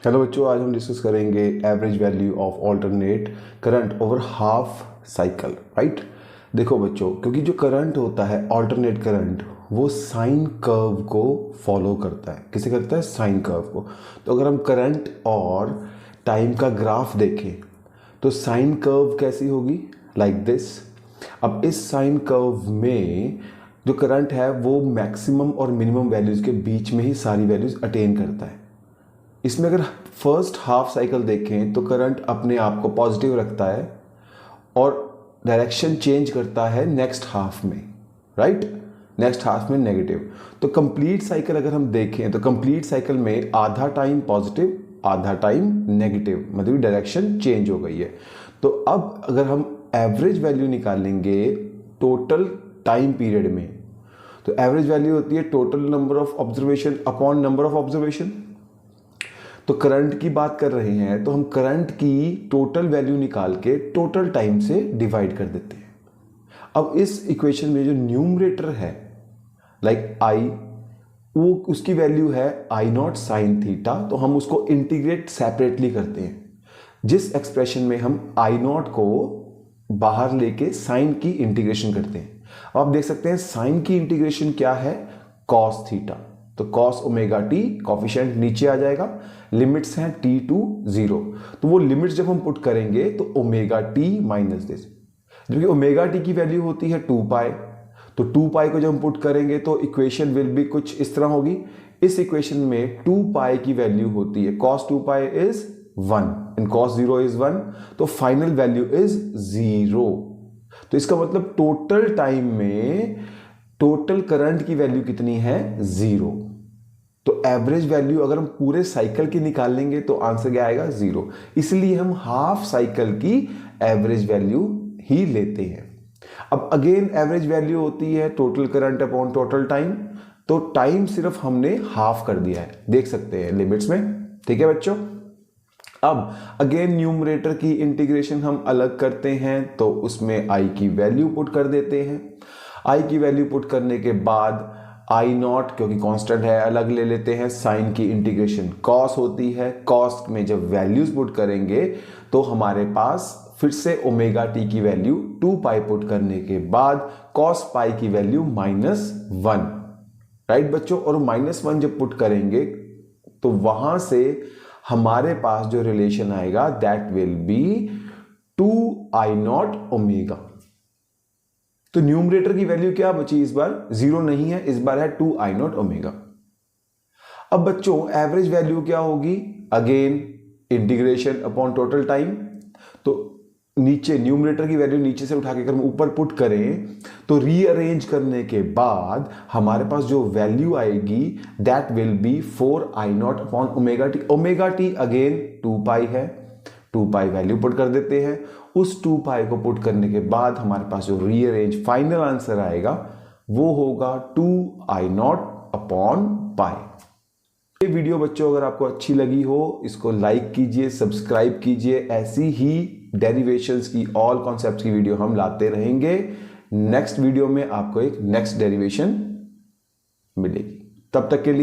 Hello बच्चों, आज हम डिस्कस करेंगे average value of alternate current over half cycle. Right, देखो बच्चों, क्योंकि जो करंट होता है ऑल्टरनेट करंट वो साइन कर्व को फॉलो करता है। किसे करता है? साइन कर्व को। तो अगर हम करंट और टाइम का ग्राफ देखें तो साइन कर्व कैसी होगी? Like this. अब इस साइन कर्व में जो करंट है वो मैक्सिमम और मिनिमम वैल्यूज़ के बीच में ही सारी वैल्यूज़ अटेन करता है। इसमें अगर फर्स्ट हाफ साइकिल देखें तो करंट अपने आप को पॉजिटिव रखता है और डायरेक्शन चेंज करता है नेक्स्ट हाफ में। राइट, नेक्स्ट हाफ में नेगेटिव। तो कंप्लीट साइकिल अगर हम देखें तो कंप्लीट साइकिल में आधा टाइम पॉजिटिव आधा टाइम नेगेटिव, मतलब डायरेक्शन चेंज हो गई है। तो अब अगर हम एवरेज वैल्यू निकालेंगे टोटल टाइम पीरियड में, तो एवरेज वैल्यू होती है total number of observation upon number of observation. तो करंट की बात कर रहे हैं तो हम करंट की टोटल वैल्यू निकाल के टोटल टाइम से डिवाइड कर देते हैं। अब इस इक्वेशन में जो न्यूमरेटर है लाइक आई, वो उसकी वैल्यू है आई नॉट साइन थीटा, तो हम उसको इंटीग्रेट सेपरेटली करते हैं। जिस एक्सप्रेशन में हम आई नॉट को बाहर लेके साइन की इंटीग्रेशन करते हैं। अब आप देख सकते हैं साइन की इंटीग्रेशन क्या है? Cos theta. तो कॉस ओमेगा टी, कॉफिशिएंट नीचे आ जाएगा, लिमिट्स हैं टी टू 0। तो वो लिमिट्स जब हम पुट करेंगे तो ओमेगा टी माइनस दिस, जबकि ओमेगा टी की वैल्यू होती है 2 पाई। तो 2 पाई को जब हम पुट करेंगे तो इक्वेशन विल बी कुछ इस तरह होगी। इस इक्वेशन में 2 पाई की वैल्यू होती है cos 2 pi is 1 and cos 0 is 1, तो फाइनल वैल्यू इज 0। तो इसका मतलब टोटल टाइम में टोटल करंट की वैल्यू कितनी है? 0। तो एवरेज वैल्यू अगर हम पूरे साइकिल की निकाल लेंगे तो आंसर क्या आएगा? 0। इसलिए हम हाफ साइकिल की एवरेज वैल्यू ही लेते हैं। अब अगेन एवरेज वैल्यू होती है total current upon total time. तो टाइम सिर्फ हमने हाफ कर दिया है, देख सकते हैं लिमिट्स में। ठीक है बच्चों, अब अगेन न्यूमरेटर की इंटीग्रेशन हम अलग करते हैं तो उसमें आई की वैल्यू पुट कर देते हैं। आई की वैल्यू पुट करने के बाद आई नॉट, क्योंकि कांस्टेंट है, अलग ले लेते हैं। साइन की इंटीग्रेशन कॉस होती है, कॉस में जब वैल्यूज पुट करेंगे तो हमारे पास फिर से ओमेगा टी की वैल्यू 2 पाई पुट करने के बाद कॉस पाई की वैल्यू -1। राइट बच्चों, और -1 जब पुट करेंगे तो वहां से हमारे पास जो रिलेशन आएगा that will be 2 I not omega. तो न्यूमरेटर की वैल्यू क्या बची? इस बार 0 नहीं है, इस बार है 2 आई नॉट ओमेगा। अब बच्चों एवरेज वैल्यू क्या होगी? Again integration upon total time. तो नीचे न्यूमरेटर की वैल्यू नीचे से उठा के अगर हम ऊपर पुट करें तो रीअरेंज करने के बाद हमारे पास जो वैल्यू आएगी that will be 4 I not upon omega T. Omega T again 2 पाई है, 2 पाई वैल्यू पुट कर देते हैं। उस 2 पाई को पुट करने के बाद हमारे पास जो रीअरेंज फाइनल आंसर आएगा वो होगा 2 आई नॉट अपॉन पाई। ये वीडियो बच्चों अगर आपको अच्छी लगी हो इसको लाइक कीजिए, सब्सक्राइब कीजिए। ऐसी ही डेरिवेशंस की, ऑल कॉन्सेप्ट्स की वीडियो हम लाते रहेंगे। नेक्स्ट वीडियो में आपको एक नेक्स्ट डेरिवेशन मिलेगी। तब तक के लिए